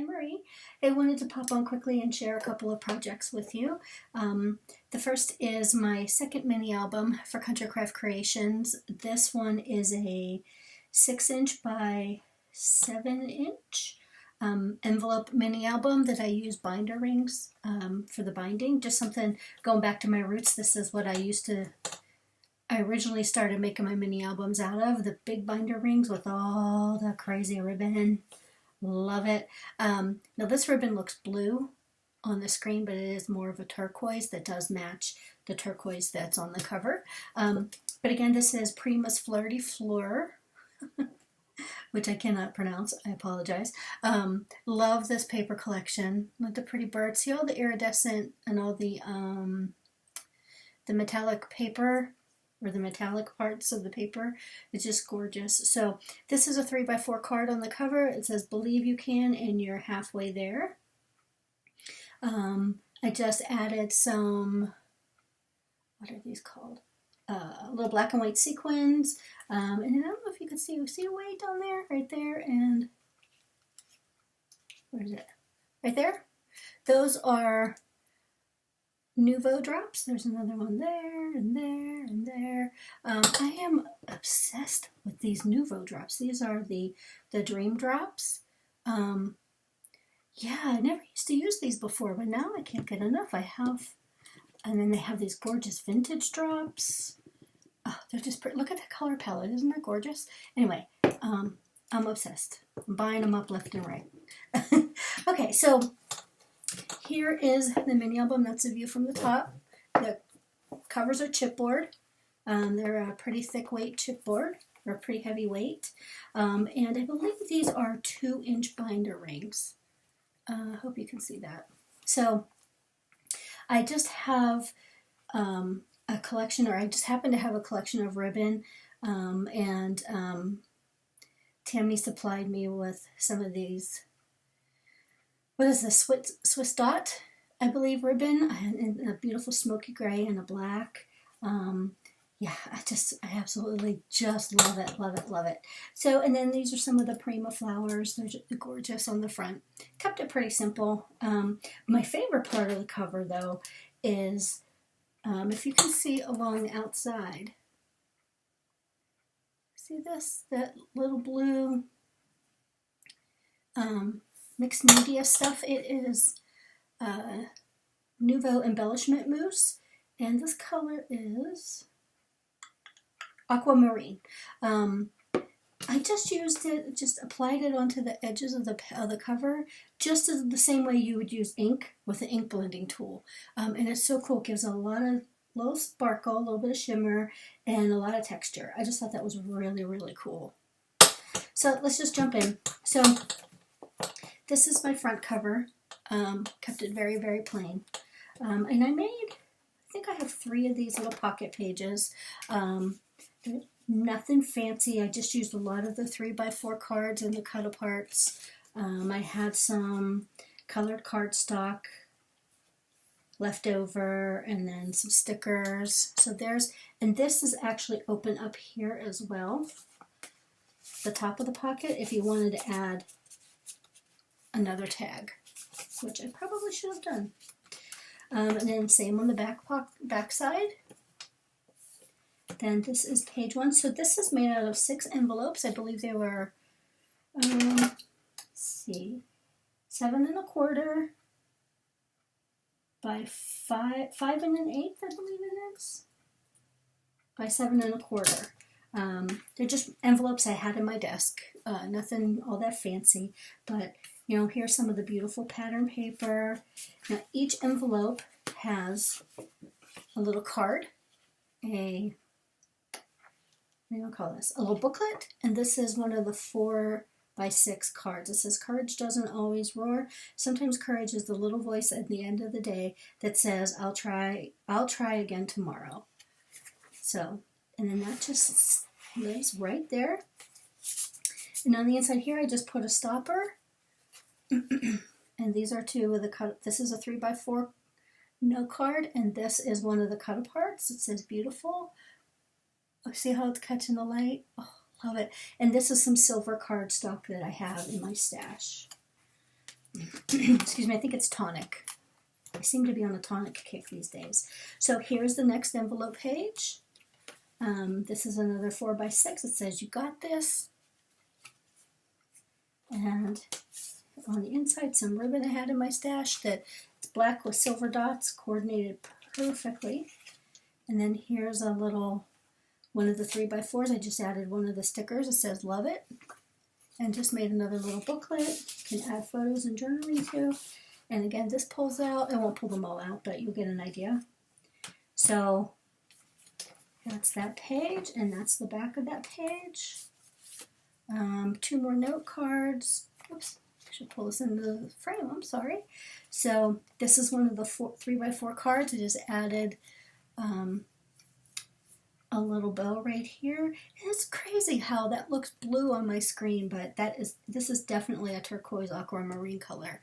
Marie. I wanted to pop on quickly and share a couple of projects with you. The first is my second mini album for Country Craft Creations. This one is a 6" by 7" envelope mini album that I use binder rings for the binding. Just something going back to my roots. This is what I originally started making my mini albums out of, the big binder rings with all the crazy ribbon. Love it. Now this ribbon looks blue on the screen, but it is more of a turquoise that does match the turquoise that's on the cover. But again, this is Prima's Flirty Fleur, which I cannot pronounce. I apologize. Love this paper collection with the pretty birds. See all the iridescent and all the metallic paper, or the metallic parts of the paper. It's just gorgeous. So this is a 3x4 card on the cover. It says "Believe You Can" and you're halfway there. I just added some, what are these called? Little black and white sequins. And I don't know if you can see a way down there, right there, and where is it? Right there. Those are Nouveau drops. There's another one there and there and there. I am obsessed with these Nouveau drops. These are the Dream drops. Yeah, I never used to use these before, but now I can't get enough. And then they have these gorgeous vintage drops. Oh, they're just pretty. Look at the color palette. Isn't that gorgeous? Anyway, I'm obsessed. I'm buying them up left and right. Okay, so here is the mini album. That's a view from the top. The covers are chipboard. They're a pretty thick weight chipboard, or pretty heavy weight. And I believe these are 2" binder rings. I hope you can see that. So I just have a collection, or I just happen to have a collection of ribbon, and Tammy supplied me with some of these. What is this? Swiss Dot, I believe, ribbon, in a beautiful smoky gray and a black. Yeah, I absolutely just love it, love it, love it. So, and then these are some of the Prima flowers. They're just gorgeous on the front. Kept it pretty simple. My favorite part of the cover, though, is if you can see along the outside. See this? That little blue mixed media stuff. It is Nouveau embellishment mousse, and this color is aquamarine. I just used it, just applied it onto the edges of the cover, just as the same way you would use ink with an ink blending tool. And it's so cool. It gives a little sparkle, a little bit of shimmer, and a lot of texture. I just thought that was really, really cool. So let's just jump in. So this is my front cover. Kept it very, very plain. And I think I have 3 of these little pocket pages. Nothing fancy. I just used a lot of the 3x4 cards and the cut aparts. I had some colored cardstock left over, and then some stickers. So and this is actually open up here as well, the top of the pocket, if you wanted to add another tag, which I probably should have done. And then same on the back side. Then this is page 1. So this is made out of 6 envelopes. I believe they were, let's see, 7 1/4 by 5 1/8, I believe it is, by 7 1/4. They're just envelopes I had in my desk. Nothing all that fancy, but you know, here's some of the beautiful pattern paper. Now each envelope has a little card, what do you call this? A little booklet, and this is one of the 4x6 cards. It says, "Courage doesn't always roar. Sometimes courage is the little voice at the end of the day that says, I'll try again tomorrow." So, and then that just lives right there. And on the inside here, I just put a stopper. And these are 2 of the cut. This is a 3x4 note card, and this is one of the cut aparts. It says "Beautiful." Oh, see how it's catching the light? Oh, love it. And this is some silver cardstock that I have in my stash. Excuse me, I think it's tonic. I seem to be on a tonic kick these days. So here's the next envelope page. This is another 4x6. It says, "You got this." And on the inside, some ribbon I had in my stash that it's black with silver dots, coordinated perfectly. And then here's a little, one of the 3x4s. I just added one of the stickers. It says, "Love it." And just made another little booklet. You can add photos and journaling to. And again, this pulls out. I won't pull them all out, but you'll get an idea. So that's that page, and that's the back of that page. 2 more note cards. Oops, I should pull this into the frame. I'm sorry. So this is one of the 3x4 cards. I just added a little bell right here. And it's crazy how that looks blue on my screen, but this is definitely a turquoise aquamarine color.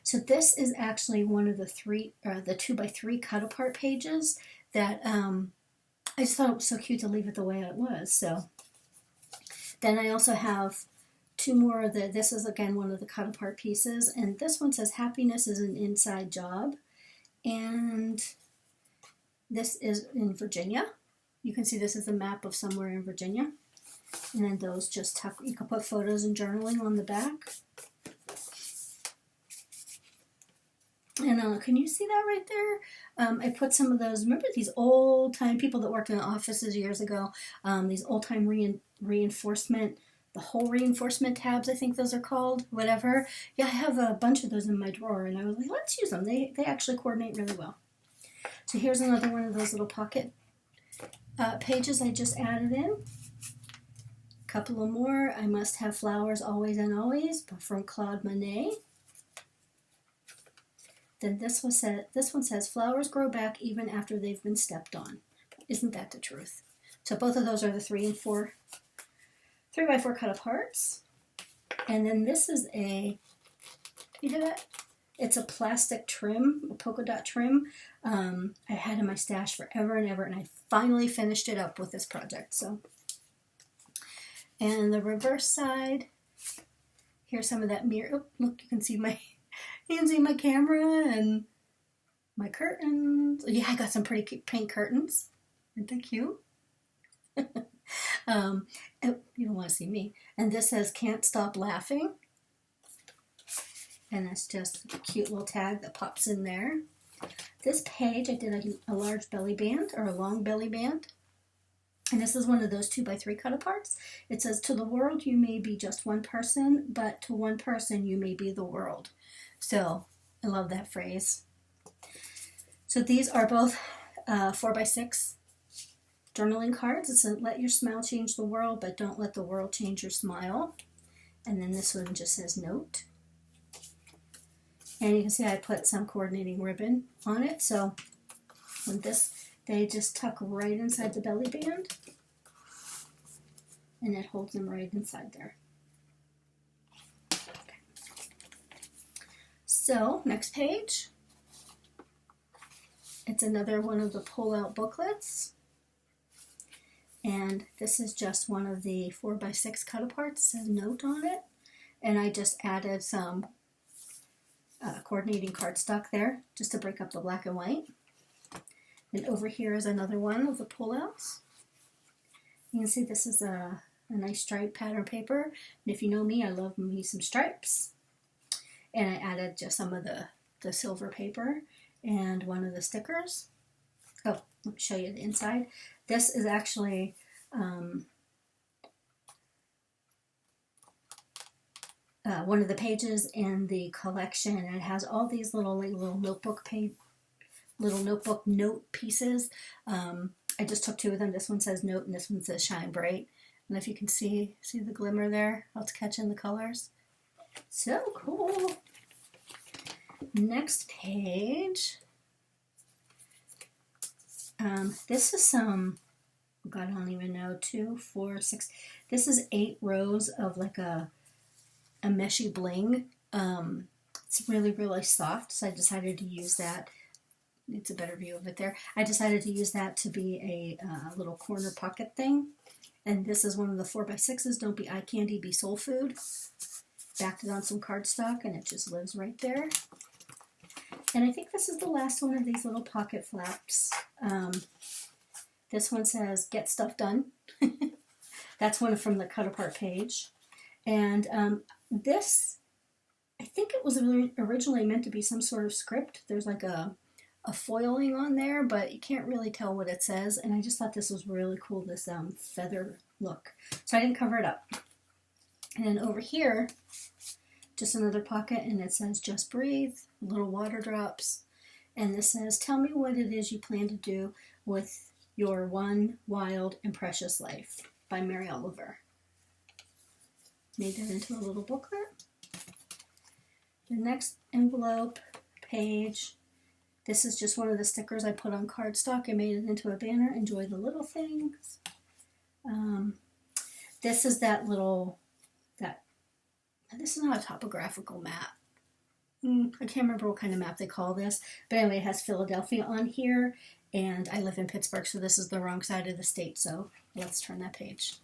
So this is actually one of the 2x3 cut apart pages that I just thought it was so cute to leave it the way it was. So then I also have 2 more of this is again one of the cut apart pieces, and this one says, "Happiness is an inside job," and this is in Virginia. You can see this is a map of somewhere in Virginia. And then those just tuck, you can put photos and journaling on the back. And can you see that right there? I put some of those, remember these old time people that worked in the offices years ago, these old time reinforcement, the whole reinforcement tabs, I think those are called, whatever. Yeah, I have a bunch of those in my drawer, and I was like, let's use them. They actually coordinate really well. So here's another one of those little pocket pages I just added in. A couple of more. "I must have flowers always and always," from Claude Monet. Then this one says, "Flowers grow back even after they've been stepped on." Isn't that the truth? So both of those are the 3x4 cut aparts. And then this is you hear that? It's a plastic trim, a polka dot trim. I had in my stash forever and ever, and I finally finished it up with this project. So, and the reverse side, here's some of that mirror. Oh, look, you can see my camera and my curtains. Yeah, I got some pretty cute pink curtains. Aren't they cute? You don't want to see me. And this says, "Can't stop laughing." And that's just a cute little tag that pops in there. This page, I did a large belly band, or a long belly band. And this is one of those 2x3 cut aparts. It says, "To the world, you may be just one person, but to one person, you may be the world." So I love that phrase. So these are both 4x6 journaling cards. It says, "Let your smile change the world, but don't let the world change your smile." And then this one just says, "Note." And you can see I put some coordinating ribbon on it. So with this, they just tuck right inside the belly band. And it holds them right inside there. Okay. So next page. It's another one of the pull-out booklets. And this is just one of the 4x6 cut aparts. It says "Note" on it. And I just added some coordinating cardstock there just to break up the black and white. And over here is another one of the pullouts. You can see this is a nice stripe pattern paper. And if you know me, I love me some stripes. And I added just some of the silver paper and one of the stickers. Oh, let me show you the inside. This is actually one of the pages in the collection, and it has all these little notebook note pieces. I just took 2 of them. This one says "Note" and this one says "Shine Bright." And if you can see the glimmer there, how it's catching the colors. So cool. Next page. This is some, God, I don't even know, 2, 4, 6. This is 8 rows of like a meshy bling. It's really, really soft, so I decided to use that. It's a better view of it there. I decided to use that to be a little corner pocket thing. And this is one of the 4x6s. Don't be eye candy, be soul food. backed it on some cardstock, and it just lives right there. And I think this is the last one of these little pocket flaps. This one says, "Get stuff done." That's one from the cut apart page. And this, I think it was originally meant to be some sort of script. There's like a foiling on there, but you can't really tell what it says. And I just thought this was really cool, this feather look. So I didn't cover it up. And then over here, just another pocket, and it says, "Just breathe," little water drops. And this says, "Tell me what it is you plan to do with your one wild and precious life," by Mary Oliver. Made that into a little booklet. The next envelope page, this is just one of the stickers I put on cardstock. I made it into a banner. Enjoy the little things. This is that little, this is not a topographical map. I can't remember what kind of map they call this. But anyway, it has Philadelphia on here. And I live in Pittsburgh, so this is the wrong side of the state. So let's turn that page.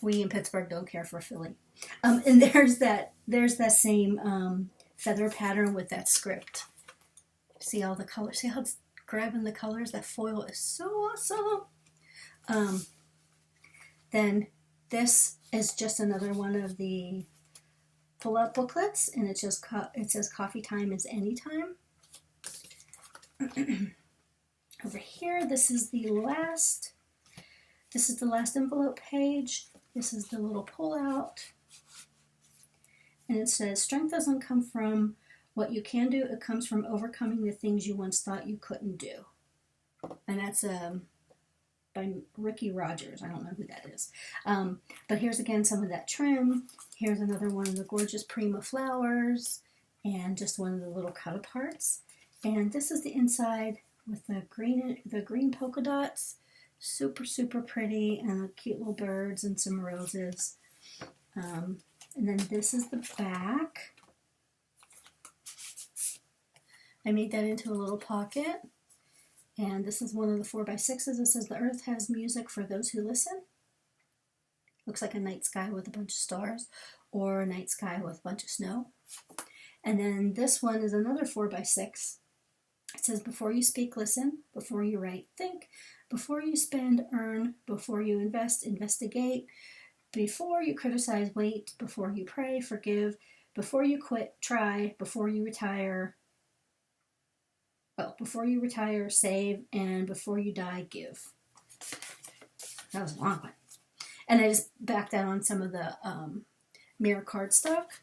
We in Pittsburgh don't care for Philly. And there's that same feather pattern with that script. See all the colors? See how it's grabbing the colors? That foil is so awesome. Then this is just another one of the pull-out booklets, and it says "Coffee time is anytime." Over here, this is the last envelope page. This is the little pull-out, and it says, "Strength doesn't come from what you can do, it comes from overcoming the things you once thought you couldn't do." And that's by Ricky Rogers. I don't know who that is. But here's again some of that trim. Here's another one of the gorgeous Prima flowers, and just one of the little cut-aparts. And this is the inside with the green polka dots. Super, super pretty, and the cute little birds and some roses. And then this is the back. I made that into a little pocket. And this is one of the 4x6s. It says, "The earth has music for those who listen." Looks like a night sky with a bunch of stars, or a night sky with a bunch of snow. And then this one is another 4x6. It says, "Before you speak, listen. Before you write, think. Before you spend, earn. Before you invest, investigate. Before you criticize, wait. Before you pray, forgive. Before you quit, try. Before you retire, save. And before you die, give." That was a long one. And I just backed that on some of the mirror cardstock.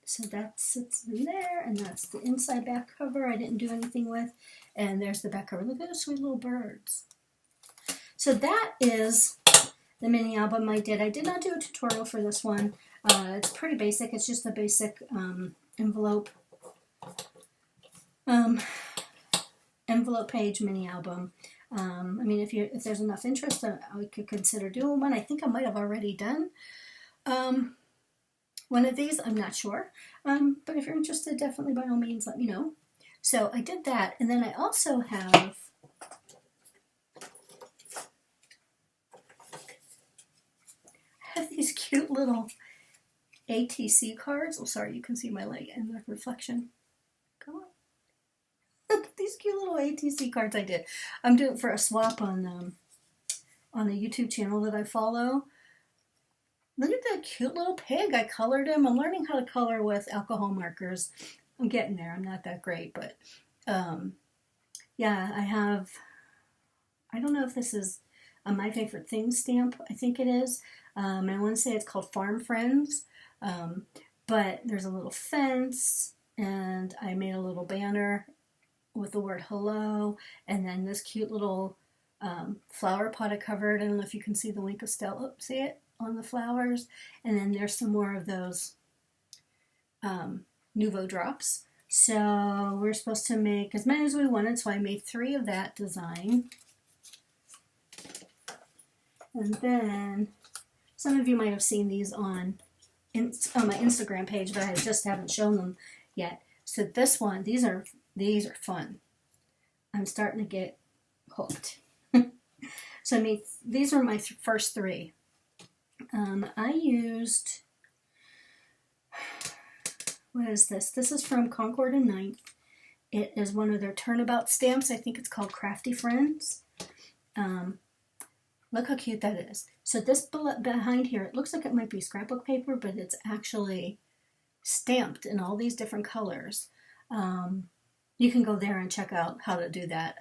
So that sits in there, and that's the inside back cover I didn't do anything with. And there's the back cover. Look at those sweet little birds. So that is the mini album I did. I did not do a tutorial for this one. It's pretty basic. It's just a basic envelope page mini album. I mean, if there's enough interest, I could consider doing one. I think I might have already done one of these. I'm not sure. But if you're interested, definitely by all means let me know. So I did that, and then I also have these cute little ATC cards. Oh, sorry, you can see my light and the reflection. Come on. Look at these cute little ATC cards I did. I'm doing it for a swap on a YouTube channel that I follow. Look at that cute little pig. I colored him. I'm learning how to color with alcohol markers. I'm getting there. I'm not that great, but yeah, I don't know if this is a My Favorite Things stamp. I think it is. And I want to say it's called Farm Friends. But there's a little fence, and I made a little banner with the word hello, and then this cute little flower pot I covered. I don't know if you can see the wink of Stella. See it on the flowers? And then there's some more of those Nuvo drops. So we're supposed to make as many as we wanted, so I made 3 of that design. And then some of you might have seen these on my Instagram page, but I just haven't shown them yet. So this one, these are fun. I'm starting to get hooked. So these were my first 3. I used What is this? This is from Concord and Ninth. It is one of their turnabout stamps. I think it's called Crafty Friends. Look how cute that is. So this behind here, it looks like it might be scrapbook paper, but it's actually stamped in all these different colors. You can go there and check out how to do that.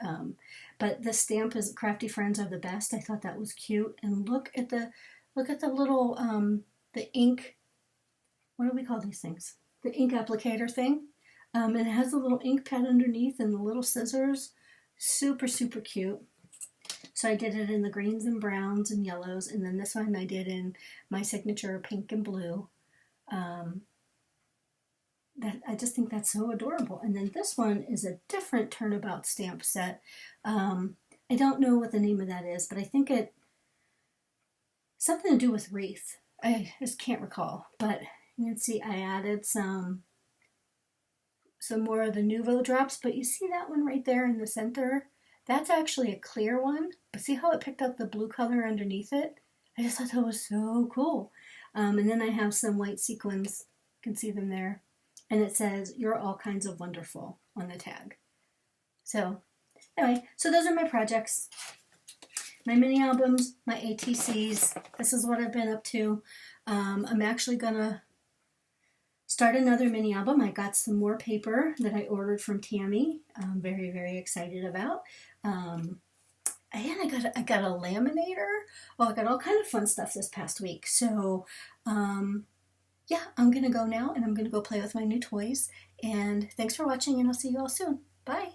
But the stamp is Crafty Friends are the best. I thought that was cute. And look at the little the ink. What do we call these things? The ink applicator thing. And it has a little ink pad underneath and the little scissors. Super, super cute. So I did it in the greens and browns and yellows, and then this one I did in my signature pink and blue. I just think that's so adorable. And then this one is a different turnabout stamp set. I don't know what the name of that is, but I think it something to do with wreath. I just can't recall. But you can see I added some more of the Nuvo drops, but you see that one right there in the center? That's actually a clear one, but see how it picked up the blue color underneath it? I just thought that was so cool. And then I have some white sequins. You can see them there. And it says, "You're all kinds of wonderful" on the tag. So anyway, so those are my projects. My mini albums, my ATCs. This is what I've been up to. I'm actually going to start another mini album. I got some more paper that I ordered from Tammy. I'm very, very excited about. And I got a laminator. Oh, I got all kind of fun stuff this past week. So, yeah, I'm going to go now and I'm going to go play with my new toys. And thanks for watching, and I'll see you all soon. Bye.